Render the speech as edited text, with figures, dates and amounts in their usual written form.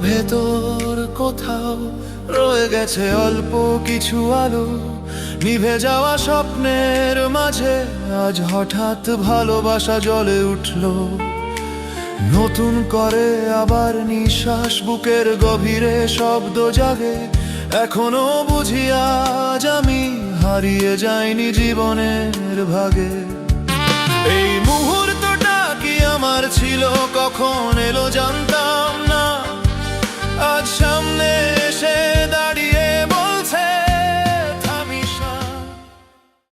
ভেতর কোথাও রয়ে গেছে অল্প কিছু আলো, নিভে যাওয়া স্বপ্নের মাঝে আজ হঠাৎ ভালোবাসা জ্বলে উঠল। নতুন করে আবার নিঃশ্বাস বুকের গভীরে শব্দ জাগে, এখনো বুঝি আজ আমি হারিয়ে যাইনি জীবনের ভাগে। এই মুহূর্তটা কি আমার ছিল, কখন এলো জানতাম না, আজ সামনে এসে